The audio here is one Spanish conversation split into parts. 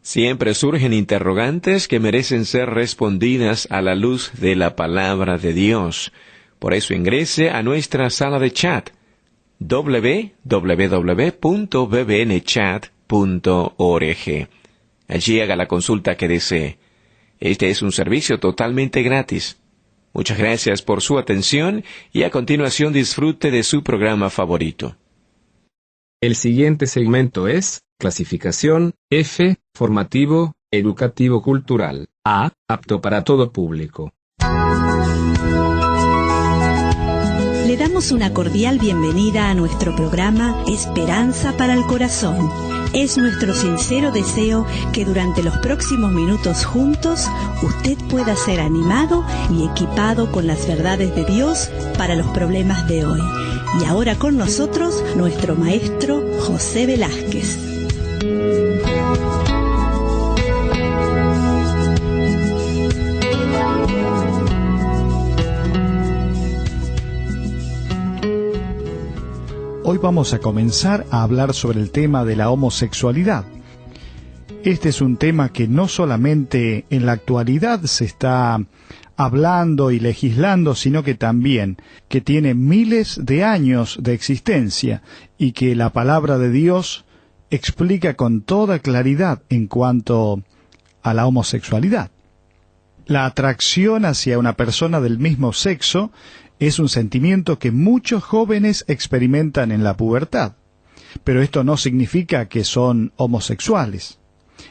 Siempre surgen interrogantes que merecen ser respondidas a la luz de la palabra de Dios. Por eso ingrese a nuestra sala de chat www.bbnchat.org. Allí haga la consulta que desee. Este es un servicio totalmente gratis. Muchas gracias por su atención y a continuación disfrute de su programa favorito. El siguiente segmento es clasificación F, formativo, educativo cultural, A, apto para todo público. Le damos una cordial bienvenida a nuestro programa Esperanza para el Corazón. Es nuestro sincero deseo que durante los próximos minutos juntos usted pueda ser animado y equipado con las verdades de Dios para los problemas de hoy. Y ahora con nosotros nuestro maestro José Velázquez. Hoy vamos a comenzar a hablar sobre el tema de la homosexualidad. Este es un tema que no solamente en la actualidad se está hablando y legislando, sino que también que tiene miles de años de existencia y que la palabra de Dios explica con toda claridad en cuanto a la homosexualidad. La atracción hacia una persona del mismo sexo es un sentimiento que muchos jóvenes experimentan en la pubertad, pero esto no significa que son homosexuales.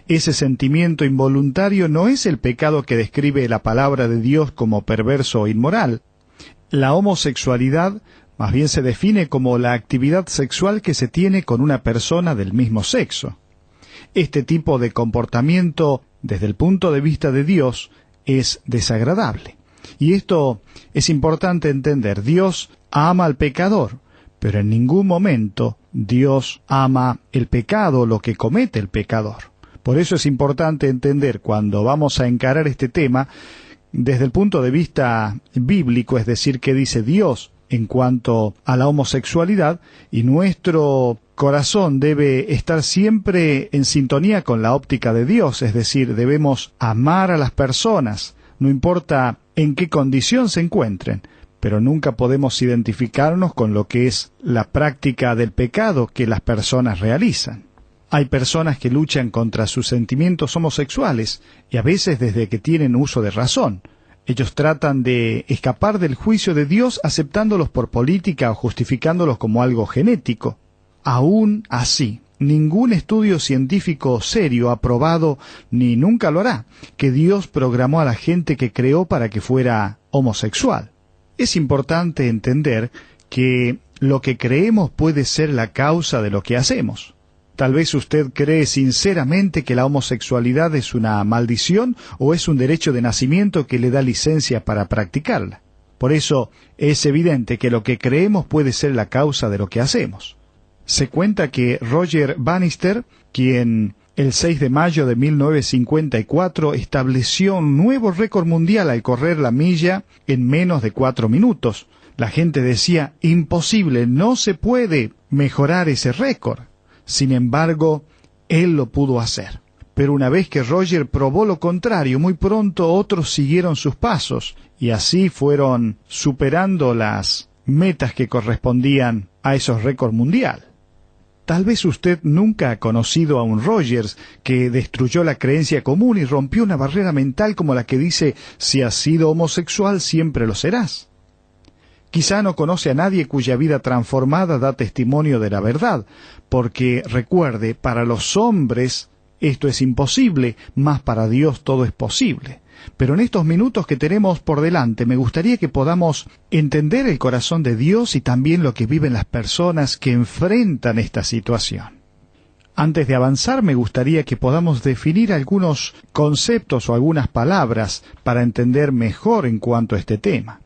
Ese sentimiento involuntario no es el pecado que describe la palabra de Dios como perverso o inmoral. La homosexualidad más bien se define como la actividad sexual que se tiene con una persona del mismo sexo. Este tipo de comportamiento, desde el punto de vista de Dios, es desagradable. Y esto es importante entender. Dios ama al pecador, pero en ningún momento Dios ama el pecado, lo que comete el pecador. Por eso es importante entender cuando vamos a encarar este tema desde el punto de vista bíblico, es decir, qué dice Dios en cuanto a la homosexualidad, y nuestro corazón debe estar siempre en sintonía con la óptica de Dios, es decir, debemos amar a las personas, no importa en qué condición se encuentren, pero nunca podemos identificarnos con lo que es la práctica del pecado que las personas realizan. Hay personas que luchan contra sus sentimientos homosexuales, y a veces desde que tienen uso de razón. Ellos tratan de escapar del juicio de Dios aceptándolos por política o justificándolos como algo genético. Aún así, ningún estudio científico serio ha probado, ni nunca lo hará, que Dios programó a la gente que creó para que fuera homosexual. Es importante entender que lo que creemos puede ser la causa de lo que hacemos. Tal vez usted cree sinceramente que la homosexualidad es una maldición o es un derecho de nacimiento que le da licencia para practicarla. Por eso es evidente que lo que creemos puede ser la causa de lo que hacemos. Se cuenta que Roger Bannister, quien el 6 de mayo de 1954 estableció un nuevo récord mundial al correr la milla en menos de 4 minutos. La gente decía, imposible, no se puede mejorar ese récord. Sin embargo, él lo pudo hacer. Pero una vez que Roger probó lo contrario, muy pronto otros siguieron sus pasos, y así fueron superando las metas que correspondían a esos récords mundiales. Tal vez usted nunca ha conocido a un Rogers que destruyó la creencia común y rompió una barrera mental como la que dice, si has sido homosexual siempre lo serás. Quizá no conoce a nadie cuya vida transformada da testimonio de la verdad, porque recuerde, para los hombres esto es imposible, mas para Dios todo es posible. Pero en estos minutos que tenemos por delante, me gustaría que podamos entender el corazón de Dios y también lo que viven las personas que enfrentan esta situación. Antes de avanzar, me gustaría que podamos definir algunos conceptos o algunas palabras para entender mejor en cuanto a este tema.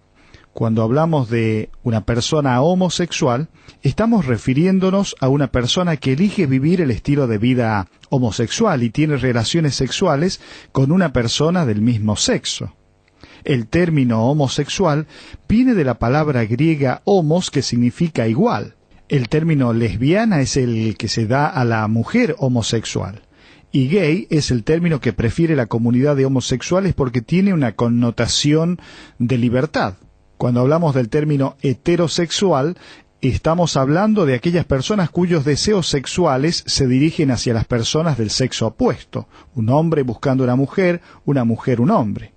Cuando hablamos de una persona homosexual, estamos refiriéndonos a una persona que elige vivir el estilo de vida homosexual y tiene relaciones sexuales con una persona del mismo sexo. El término homosexual viene de la palabra griega homos, que significa igual. El término lesbiana es el que se da a la mujer homosexual. Y gay es el término que prefiere la comunidad de homosexuales porque tiene una connotación de libertad. Cuando hablamos del término heterosexual, estamos hablando de aquellas personas cuyos deseos sexuales se dirigen hacia las personas del sexo opuesto, un hombre buscando una mujer un hombre.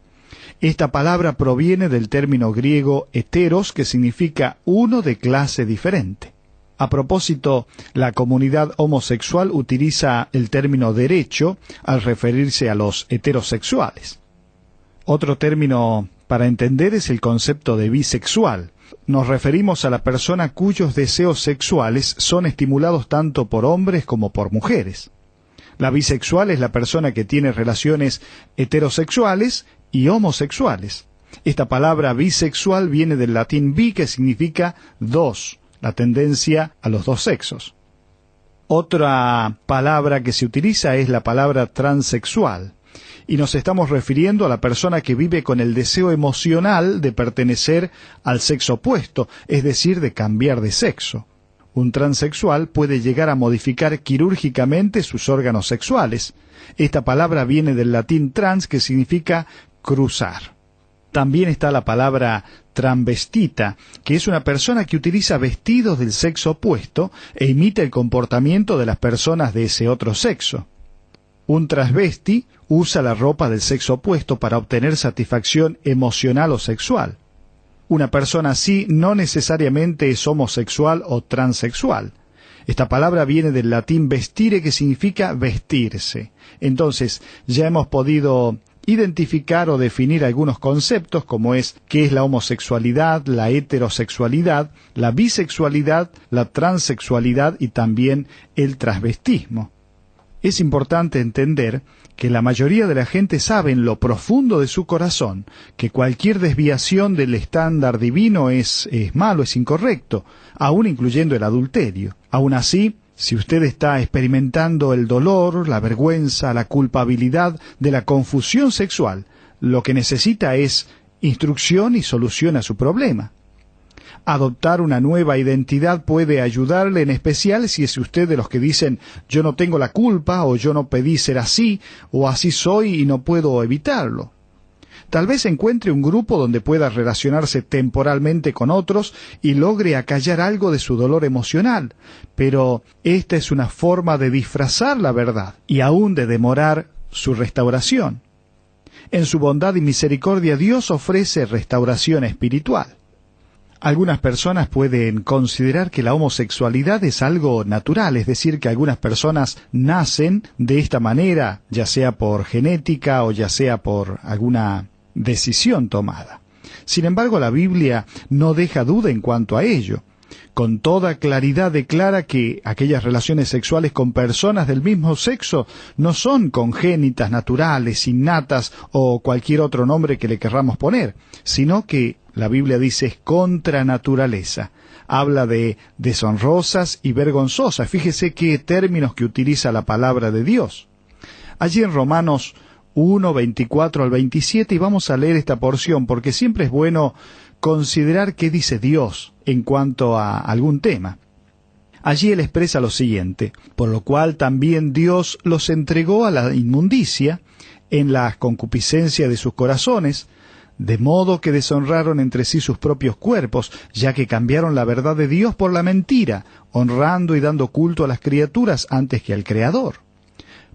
Esta palabra proviene del término griego heteros, que significa uno de clase diferente. A propósito, la comunidad homosexual utiliza el término derecho al referirse a los heterosexuales. Otro término para entender es el concepto de bisexual. Nos referimos a la persona cuyos deseos sexuales son estimulados tanto por hombres como por mujeres. La bisexual es la persona que tiene relaciones heterosexuales y homosexuales. Esta palabra bisexual viene del latín bi, que significa dos, la tendencia a los dos sexos. Otra palabra que se utiliza es la palabra transexual, y nos estamos refiriendo a la persona que vive con el deseo emocional de pertenecer al sexo opuesto, es decir, de cambiar de sexo. Un transexual puede llegar a modificar quirúrgicamente sus órganos sexuales. Esta palabra viene del latín trans, que significa cruzar. También está la palabra transvestita, que es una persona que utiliza vestidos del sexo opuesto e imita el comportamiento de las personas de ese otro sexo. Un transvesti usa la ropa del sexo opuesto para obtener satisfacción emocional o sexual. Una persona así no necesariamente es homosexual o transexual. Esta palabra viene del latín vestire, que significa vestirse. Entonces, ya hemos podido identificar o definir algunos conceptos, como es qué es la homosexualidad, la heterosexualidad, la bisexualidad, la transexualidad y también el transvestismo. Es importante entender que la mayoría de la gente sabe en lo profundo de su corazón que cualquier desviación del estándar divino es malo, es incorrecto, aún incluyendo el adulterio. Aún así, si usted está experimentando el dolor, la vergüenza, la culpabilidad de la confusión sexual, lo que necesita es instrucción y solución a su problema. Adoptar una nueva identidad puede ayudarle, en especial si es usted de los que dicen yo no tengo la culpa, o yo no pedí ser así, o así soy y no puedo evitarlo. Tal vez encuentre un grupo donde pueda relacionarse temporalmente con otros y logre acallar algo de su dolor emocional, pero esta es una forma de disfrazar la verdad y aún de demorar su restauración. En su bondad y misericordia, Dios ofrece restauración espiritual. Algunas personas pueden considerar que la homosexualidad es algo natural, es decir, que algunas personas nacen de esta manera, ya sea por genética o ya sea por alguna decisión tomada. Sin embargo, la Biblia no deja duda en cuanto a ello. Con toda claridad declara que aquellas relaciones sexuales con personas del mismo sexo no son congénitas, naturales, innatas o cualquier otro nombre que le querramos poner, sino que la Biblia dice es contra naturaleza. Habla de deshonrosas y vergonzosas. Fíjese qué términos que utiliza la palabra de Dios. Allí en Romanos 1, 24 al 27, y vamos a leer esta porción porque siempre es bueno considerar qué dice Dios en cuanto a algún tema. Allí él expresa lo siguiente: por lo cual también Dios los entregó a la inmundicia en la concupiscencia de sus corazones, de modo que deshonraron entre sí sus propios cuerpos, ya que cambiaron la verdad de Dios por la mentira, honrando y dando culto a las criaturas antes que al Creador.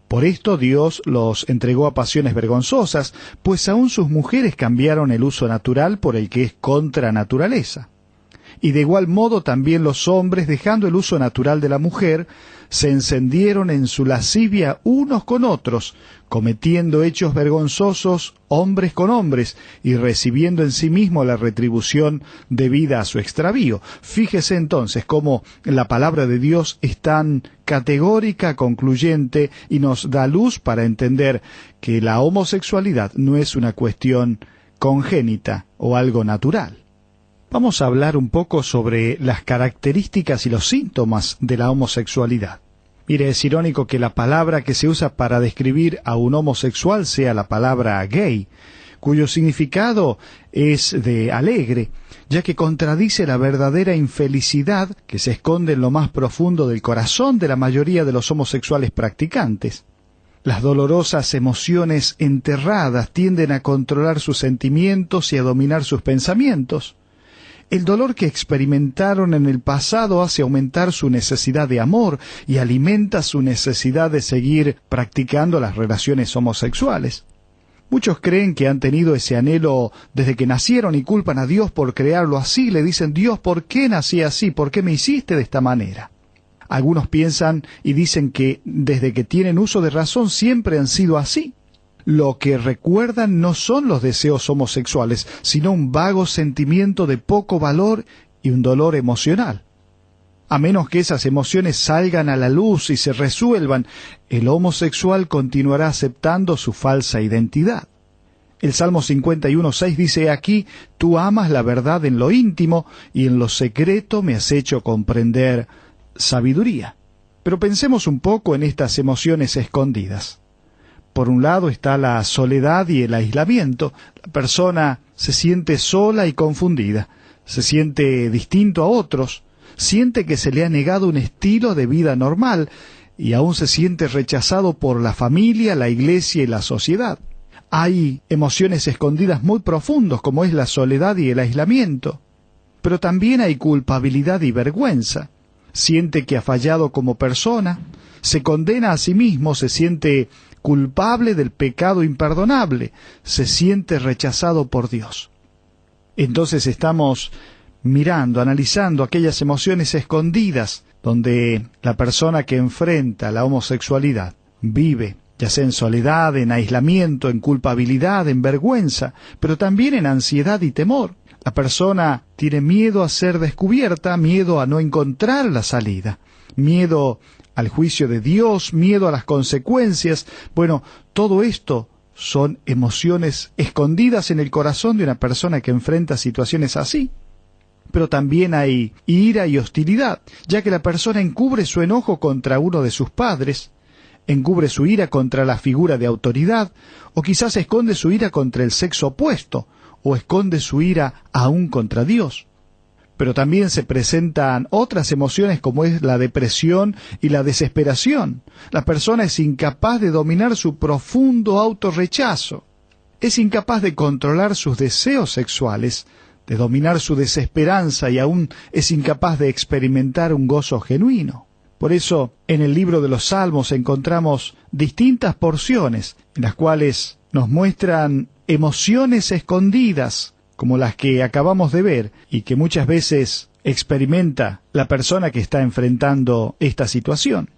Por esto Dios los entregó a pasiones vergonzosas, pues aún sus mujeres cambiaron el uso natural por el que es contra naturaleza. Y de igual modo también los hombres, dejando el uso natural de la mujer, se encendieron en su lascivia unos con otros, cometiendo hechos vergonzosos hombres con hombres, y recibiendo en sí mismo la retribución debida a su extravío. Fíjese entonces cómo la palabra de Dios es tan categórica, concluyente, y nos da luz para entender que la homosexualidad no es una cuestión congénita o algo natural. Vamos a hablar un poco sobre las características y los síntomas de la homosexualidad. Mire, es irónico que la palabra que se usa para describir a un homosexual sea la palabra gay, cuyo significado es de alegre, ya que contradice la verdadera infelicidad que se esconde en lo más profundo del corazón de la mayoría de los homosexuales practicantes. Las dolorosas emociones enterradas tienden a controlar sus sentimientos y a dominar sus pensamientos. El dolor que experimentaron en el pasado hace aumentar su necesidad de amor y alimenta su necesidad de seguir practicando las relaciones homosexuales. Muchos creen que han tenido ese anhelo desde que nacieron y culpan a Dios por crearlo así. Le dicen: Dios, ¿por qué nací así? ¿Por qué me hiciste de esta manera? Algunos piensan y dicen que desde que tienen uso de razón siempre han sido así. Lo que recuerdan no son los deseos homosexuales, sino un vago sentimiento de poco valor y un dolor emocional. A menos que esas emociones salgan a la luz y se resuelvan, el homosexual continuará aceptando su falsa identidad. El Salmo 51:6 dice: aquí, tú amas la verdad en lo íntimo y en lo secreto me has hecho comprender sabiduría. Pero pensemos un poco en estas emociones escondidas. Por un lado está la soledad y el aislamiento. La persona se siente sola y confundida, se siente distinto a otros, siente que se le ha negado un estilo de vida normal y aún se siente rechazado por la familia, la iglesia y la sociedad. Hay emociones escondidas muy profundas como es la soledad y el aislamiento, pero también hay culpabilidad y vergüenza. Siente que ha fallado como persona, se condena a sí mismo, se siente culpable del pecado imperdonable, se siente rechazado por Dios. Entonces estamos mirando, analizando aquellas emociones escondidas donde la persona que enfrenta la homosexualidad vive, ya sea en soledad, en aislamiento, en culpabilidad, en vergüenza, pero también en ansiedad y temor. La persona tiene miedo a ser descubierta, miedo a no encontrar la salida, miedo al juicio de Dios, miedo a las consecuencias. Bueno, todo esto son emociones escondidas en el corazón de una persona que enfrenta situaciones así. Pero también hay ira y hostilidad, ya que la persona encubre su enojo contra uno de sus padres, encubre su ira contra la figura de autoridad, o quizás esconde su ira contra el sexo opuesto, o esconde su ira aún contra Dios. Pero también se presentan otras emociones como es la depresión y la desesperación. La persona es incapaz de dominar su profundo autorrechazo. Es incapaz de controlar sus deseos sexuales, de dominar su desesperanza y aún es incapaz de experimentar un gozo genuino. Por eso, en el libro de los Salmos encontramos distintas porciones en las cuales nos muestran emociones escondidas, como las que acabamos de ver, y que muchas veces experimenta la persona que está enfrentando esta situación.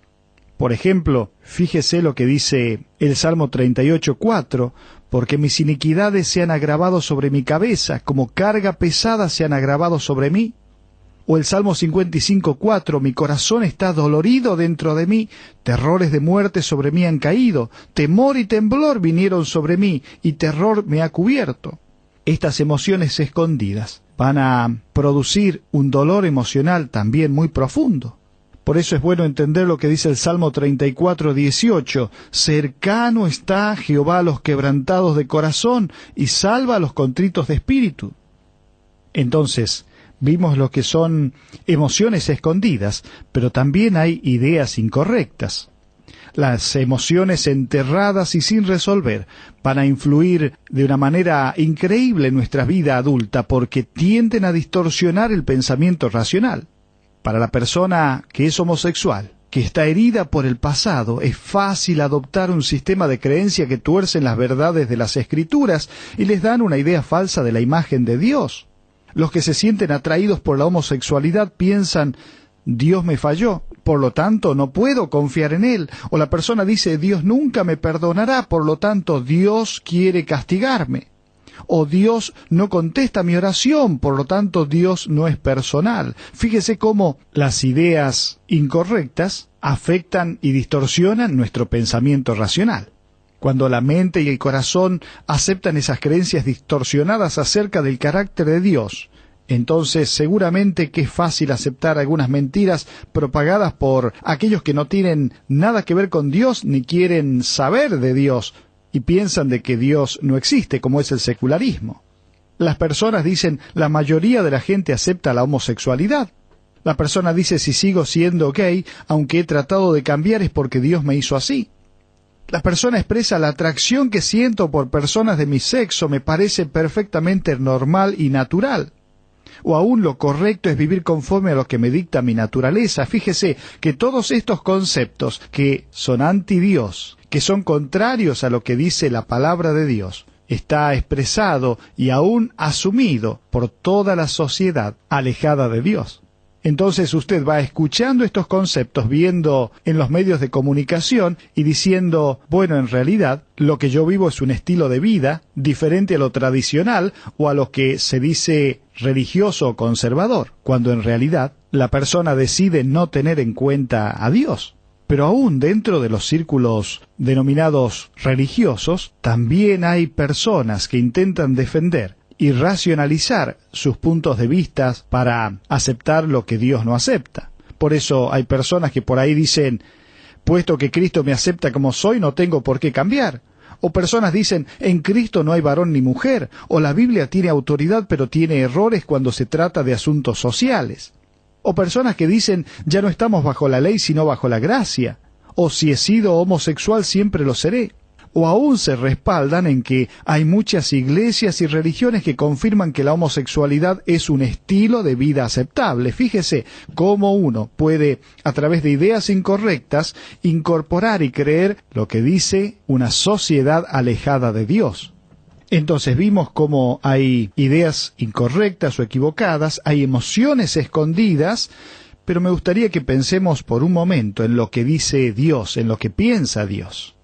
Por ejemplo, fíjese lo que dice el Salmo 38:4, porque mis iniquidades se han agravado sobre mi cabeza, como carga pesada se han agravado sobre mí. O el Salmo 55:4, mi corazón está dolorido dentro de mí, terrores de muerte sobre mí han caído, temor y temblor vinieron sobre mí, y terror me ha cubierto. Estas emociones escondidas van a producir un dolor emocional también muy profundo. Por eso es bueno entender lo que dice el Salmo 34:18, cercano está Jehová a los quebrantados de corazón y salva a los contritos de espíritu. Entonces, vimos lo que son emociones escondidas, pero también hay ideas incorrectas. Las emociones enterradas y sin resolver van a influir de una manera increíble en nuestra vida adulta porque tienden a distorsionar el pensamiento racional. Para la persona que es homosexual, que está herida por el pasado, es fácil adoptar un sistema de creencia que tuercen las verdades de las Escrituras y les dan una idea falsa de la imagen de Dios. Los que se sienten atraídos por la homosexualidad piensan: Dios me falló, por lo tanto no puedo confiar en Él. O la persona dice: Dios nunca me perdonará, por lo tanto Dios quiere castigarme. O Dios no contesta mi oración, por lo tanto Dios no es personal. Fíjese cómo las ideas incorrectas afectan y distorsionan nuestro pensamiento racional. Cuando la mente y el corazón aceptan esas creencias distorsionadas acerca del carácter de Dios, entonces seguramente que es fácil aceptar algunas mentiras propagadas por aquellos que no tienen nada que ver con Dios ni quieren saber de Dios y piensan de que Dios no existe, como es el secularismo. Las personas dicen: la mayoría de la gente acepta la homosexualidad. La persona dice: si sigo siendo gay, aunque he tratado de cambiar es porque Dios me hizo así. La persona expresa la atracción que siento por personas de mi sexo, me parece perfectamente normal y natural. O aún lo correcto es vivir conforme a lo que me dicta mi naturaleza. Fíjese que todos estos conceptos que son anti Dios, que son contrarios a lo que dice la palabra de Dios, está expresado y aún asumido por toda la sociedad alejada de Dios. Entonces usted va escuchando estos conceptos, viendo en los medios de comunicación y diciendo, bueno, en realidad lo que yo vivo es un estilo de vida diferente a lo tradicional o a lo que se dice religioso o conservador, cuando en realidad la persona decide no tener en cuenta a Dios. Pero aún dentro de los círculos denominados religiosos, también hay personas que intentan defender y racionalizar sus puntos de vista para aceptar lo que Dios no acepta. Por eso hay personas que por ahí dicen, puesto que Cristo me acepta como soy, no tengo por qué cambiar. O personas dicen, en Cristo no hay varón ni mujer, o la Biblia tiene autoridad pero tiene errores cuando se trata de asuntos sociales. O personas que dicen, ya no estamos bajo la ley sino bajo la gracia, o si he sido homosexual siempre lo seré. O aún se respaldan en que hay muchas iglesias y religiones que confirman que la homosexualidad es un estilo de vida aceptable. Fíjese cómo uno puede, a través de ideas incorrectas, incorporar y creer lo que dice una sociedad alejada de Dios. Entonces vimos cómo hay ideas incorrectas o equivocadas, hay emociones escondidas, pero me gustaría que pensemos por un momento en lo que dice Dios, en lo que piensa Dios.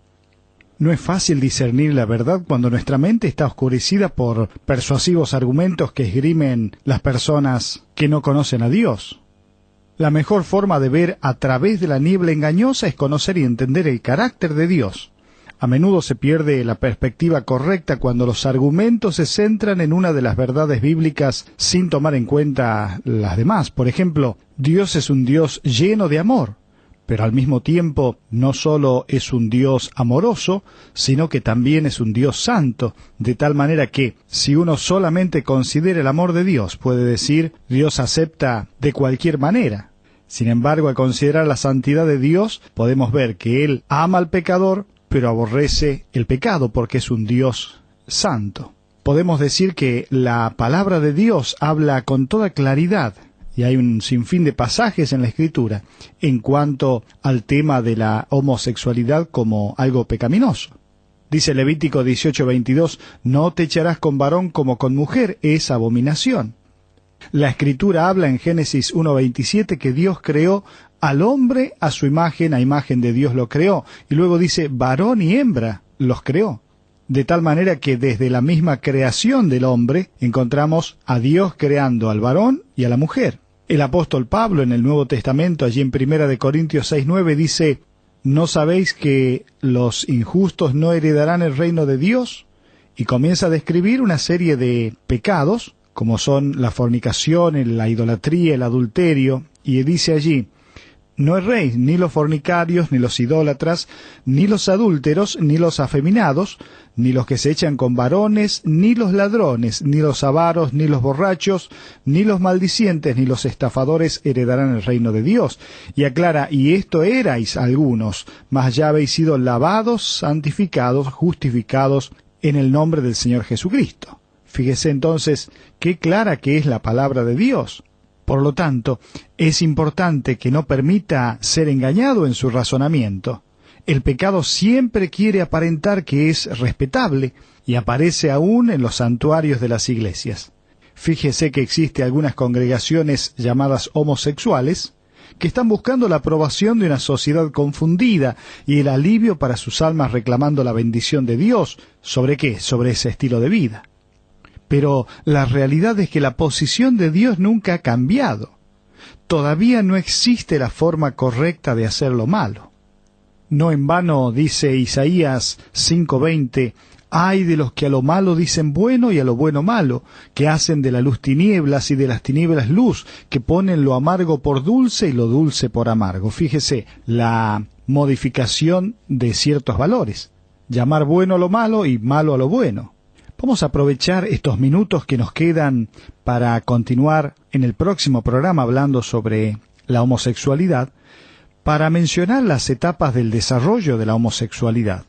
No es fácil discernir la verdad cuando nuestra mente está oscurecida por persuasivos argumentos que esgrimen las personas que no conocen a Dios. La mejor forma de ver a través de la niebla engañosa es conocer y entender el carácter de Dios. A menudo se pierde la perspectiva correcta cuando los argumentos se centran en una de las verdades bíblicas sin tomar en cuenta las demás. Por ejemplo, Dios es un Dios lleno de amor. Pero al mismo tiempo no solo es un Dios amoroso, sino que también es un Dios santo, de tal manera que si uno solamente considera el amor de Dios, puede decir, Dios acepta de cualquier manera. Sin embargo, al considerar la santidad de Dios, podemos ver que Él ama al pecador, pero aborrece el pecado porque es un Dios santo. Podemos decir que la palabra de Dios habla con toda claridad, y hay un sinfín de pasajes en la Escritura en cuanto al tema de la homosexualidad como algo pecaminoso. Dice Levítico 18:22, no te echarás con varón como con mujer, es abominación. La Escritura habla en Génesis 1:27 que Dios creó al hombre a su imagen, a imagen de Dios lo creó, y luego dice varón y hembra los creó. De tal manera que desde la misma creación del hombre encontramos a Dios creando al varón y a la mujer. El apóstol Pablo en el Nuevo Testamento, allí en 1 Corintios 6:9, dice, ¿no sabéis que los injustos no heredarán el reino de Dios? Y comienza a describir una serie de pecados, como son la fornicación, la idolatría, el adulterio, y dice allí, no erréis ni los fornicarios, ni los idólatras, ni los adúlteros, ni los afeminados, ni los que se echan con varones, ni los ladrones, ni los avaros, ni los borrachos, ni los maldicientes, ni los estafadores heredarán el reino de Dios. Y aclara, y esto erais algunos, mas ya habéis sido lavados, santificados, justificados en el nombre del Señor Jesucristo. Fíjese entonces qué clara que es la palabra de Dios. Por lo tanto, es importante que no permita ser engañado en su razonamiento. El pecado siempre quiere aparentar que es respetable y aparece aún en los santuarios de las iglesias. Fíjese que existe algunas congregaciones llamadas homosexuales que están buscando la aprobación de una sociedad confundida y el alivio para sus almas reclamando la bendición de Dios. ¿Sobre qué? Sobre ese estilo de vida. Pero la realidad es que la posición de Dios nunca ha cambiado. Todavía no existe la forma correcta de hacer lo malo. No en vano dice Isaías 5:20, ay de los que a lo malo dicen bueno y a lo bueno malo, que hacen de la luz tinieblas y de las tinieblas luz, que ponen lo amargo por dulce y lo dulce por amargo. Fíjese la modificación de ciertos valores. Llamar bueno a lo malo y malo a lo bueno. Vamos a aprovechar estos minutos que nos quedan para continuar en el próximo programa hablando sobre la homosexualidad, para mencionar las etapas del desarrollo de la homosexualidad.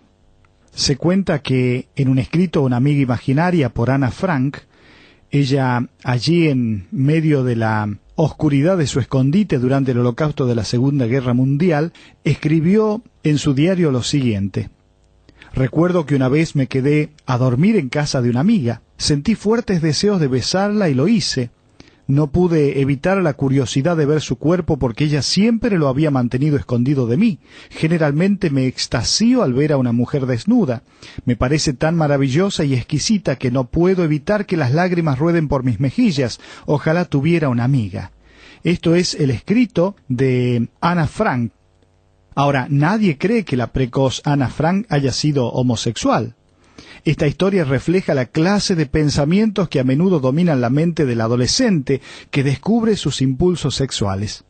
Se cuenta que en un escrito Una amiga imaginaria por Ana Frank, ella allí en medio de la oscuridad de su escondite durante el holocausto de la Segunda Guerra Mundial, escribió en su diario lo siguiente: recuerdo que una vez me quedé a dormir en casa de una amiga. Sentí fuertes deseos de besarla y lo hice. No pude evitar la curiosidad de ver su cuerpo porque ella siempre lo había mantenido escondido de mí. Generalmente me extasío al ver a una mujer desnuda. Me parece tan maravillosa y exquisita que no puedo evitar que las lágrimas rueden por mis mejillas. Ojalá tuviera una amiga. Esto es el escrito de Ana Frank. Ahora, nadie cree que la precoz Ana Frank haya sido homosexual. Esta historia refleja la clase de pensamientos que a menudo dominan la mente del adolescente que descubre sus impulsos sexuales.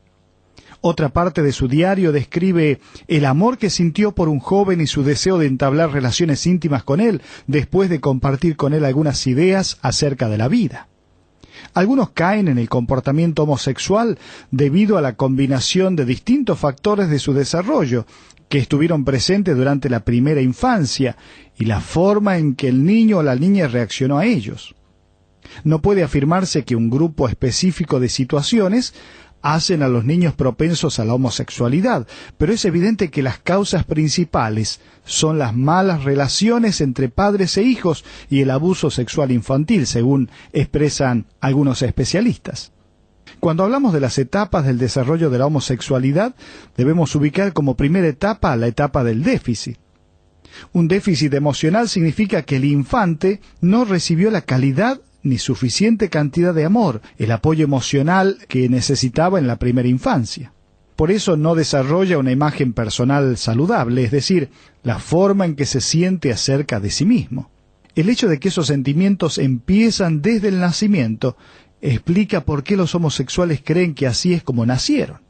Otra parte de su diario describe el amor que sintió por un joven y su deseo de entablar relaciones íntimas con él después de compartir con él algunas ideas acerca de la vida. Algunos caen en el comportamiento homosexual debido a la combinación de distintos factores de su desarrollo que estuvieron presentes durante la primera infancia y la forma en que el niño o la niña reaccionó a ellos. No puede afirmarse que un grupo específico de situaciones hacen a los niños propensos a la homosexualidad, pero es evidente que las causas principales son las malas relaciones entre padres e hijos y el abuso sexual infantil, según expresan algunos especialistas. Cuando hablamos de las etapas del desarrollo de la homosexualidad, debemos ubicar como primera etapa la etapa del déficit. Un déficit emocional significa que el infante no recibió la calidad ni suficiente cantidad de amor, el apoyo emocional que necesitaba en la primera infancia. Por eso no desarrolla una imagen personal saludable, es decir, la forma en que se siente acerca de sí mismo. El hecho de que esos sentimientos empiezan desde el nacimiento explica por qué los homosexuales creen que así es como nacieron.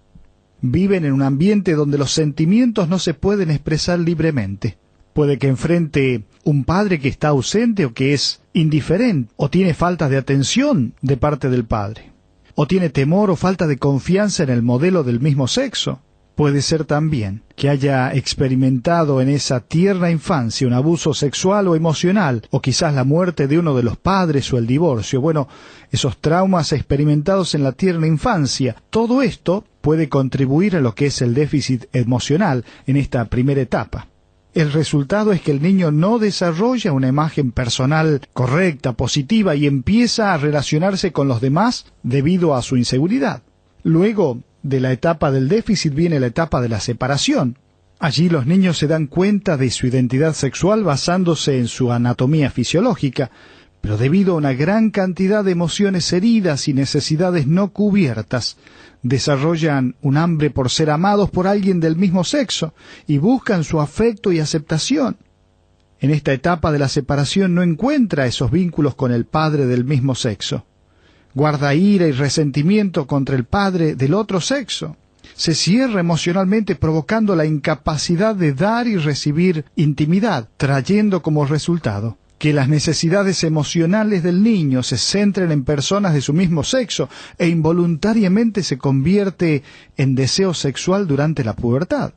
Viven en un ambiente donde los sentimientos no se pueden expresar libremente. Puede que enfrente un padre que está ausente o que es indiferente, o tiene falta de atención de parte del padre, o tiene temor o falta de confianza en el modelo del mismo sexo. Puede ser también que haya experimentado en esa tierna infancia un abuso sexual o emocional, o quizás la muerte de uno de los padres o el divorcio. Bueno, esos traumas experimentados en la tierna infancia, todo esto puede contribuir a lo que es el déficit emocional en esta primera etapa. El resultado es que el niño no desarrolla una imagen personal correcta, positiva, y empieza a relacionarse con los demás debido a su inseguridad. Luego de la etapa del déficit viene la etapa de la separación. Allí los niños se dan cuenta de su identidad sexual basándose en su anatomía fisiológica, pero debido a una gran cantidad de emociones heridas y necesidades no cubiertas, desarrollan un hambre por ser amados por alguien del mismo sexo y buscan su afecto y aceptación. En esta etapa de la separación no encuentra esos vínculos con el padre del mismo sexo. Guarda ira y resentimiento contra el padre del otro sexo. Se cierra emocionalmente, provocando la incapacidad de dar y recibir intimidad, trayendo como resultado que las necesidades emocionales del niño se centren en personas de su mismo sexo e involuntariamente se convierte en deseo sexual durante la pubertad.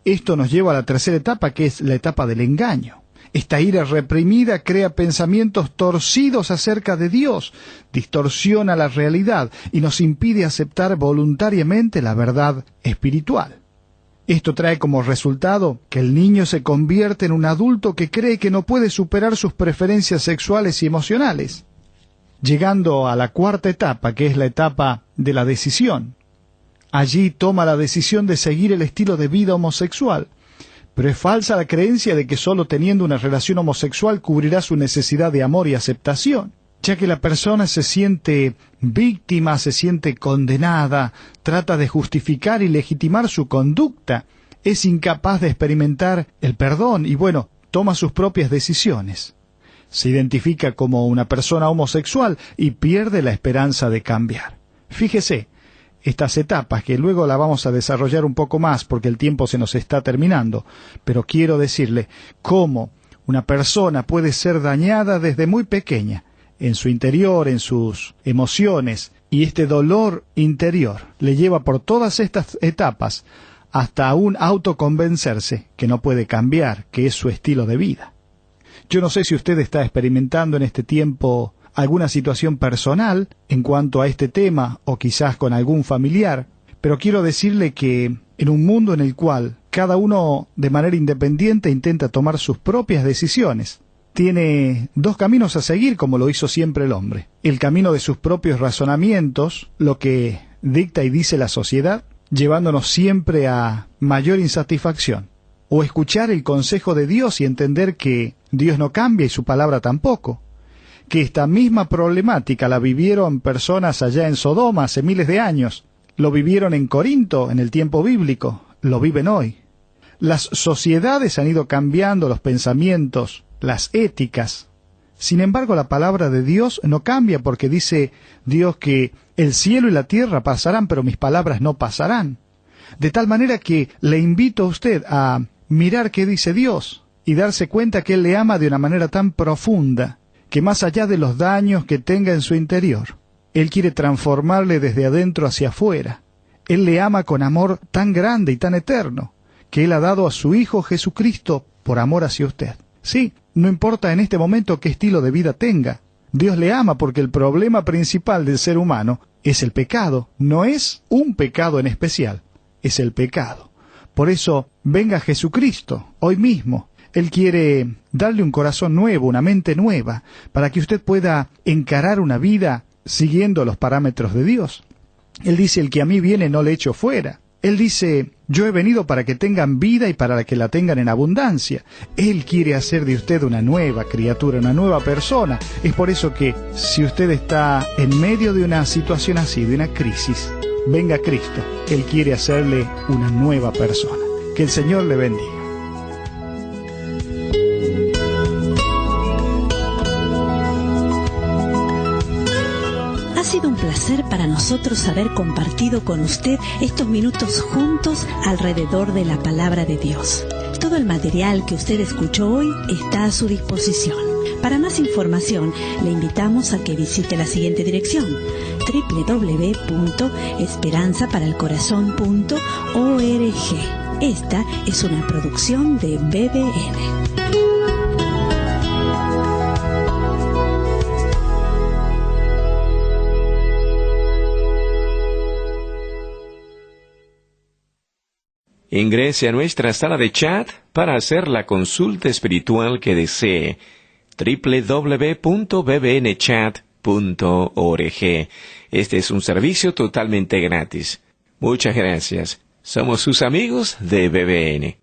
Esto nos lleva a la tercera etapa, que es la etapa del engaño. Esta ira reprimida crea pensamientos torcidos acerca de Dios, distorsiona la realidad y nos impide aceptar voluntariamente la verdad espiritual. Esto trae como resultado que el niño se convierte en un adulto que cree que no puede superar sus preferencias sexuales y emocionales, llegando a la cuarta etapa, que es la etapa de la decisión. Allí toma la decisión de seguir el estilo de vida homosexual, pero es falsa la creencia de que solo teniendo una relación homosexual cubrirá su necesidad de amor y aceptación, ya que la persona se siente víctima, se siente condenada, trata de justificar y legitimar su conducta, es incapaz de experimentar el perdón y, toma sus propias decisiones. Se identifica como una persona homosexual y pierde la esperanza de cambiar. Fíjese, estas etapas, que luego la vamos a desarrollar un poco más porque el tiempo se nos está terminando, pero quiero decirle cómo una persona puede ser dañada desde muy pequeña, en su interior, en sus emociones, y este dolor interior le lleva por todas estas etapas hasta aún autoconvencerse que no puede cambiar, que es su estilo de vida. Yo no sé si usted está experimentando en este tiempo alguna situación personal en cuanto a este tema, o quizás con algún familiar, pero quiero decirle que en un mundo en el cual cada uno de manera independiente intenta tomar sus propias decisiones, tiene dos caminos a seguir, como lo hizo siempre el hombre: el camino de sus propios razonamientos, lo que dicta y dice la sociedad, llevándonos siempre a mayor insatisfacción, o escuchar el consejo de Dios y entender que Dios no cambia y su palabra tampoco, que esta misma problemática la vivieron personas allá en Sodoma hace miles de años, lo vivieron en Corinto en el tiempo bíblico, lo viven hoy. Las sociedades han ido cambiando los pensamientos, las éticas. Sin embargo, la palabra de Dios no cambia, porque dice Dios que el cielo y la tierra pasarán, pero mis palabras no pasarán. De tal manera que le invito a usted a mirar qué dice Dios y darse cuenta que Él le ama de una manera tan profunda, que más allá de los daños que tenga en su interior, Él quiere transformarle desde adentro hacia afuera. Él le ama con amor tan grande y tan eterno, que Él ha dado a su Hijo Jesucristo por amor hacia usted. Sí, no importa en este momento qué estilo de vida tenga, Dios le ama, porque el problema principal del ser humano es el pecado. No es un pecado en especial, es el pecado. Por eso, venga Jesucristo hoy mismo. Él quiere darle un corazón nuevo, una mente nueva, para que usted pueda encarar una vida siguiendo los parámetros de Dios. Él dice: el que a mí viene no le echo fuera. Él dice: yo he venido para que tengan vida y para que la tengan en abundancia. Él quiere hacer de usted una nueva criatura, una nueva persona. Es por eso que si usted está en medio de una situación así, de una crisis, venga Cristo. Él quiere hacerle una nueva persona. Que el Señor le bendiga. Ha sido un placer para nosotros haber compartido con usted estos minutos juntos alrededor de la palabra de Dios. Todo el material que usted escuchó hoy está a su disposición. Para más información, le invitamos a que visite la siguiente dirección: www.esperanzaparaelcorazon.org. Esta es una producción de BBN. Ingrese a nuestra sala de chat para hacer la consulta espiritual que desee. www.bbnchat.org. Este es un servicio totalmente gratis. Muchas gracias. Somos sus amigos de BBN.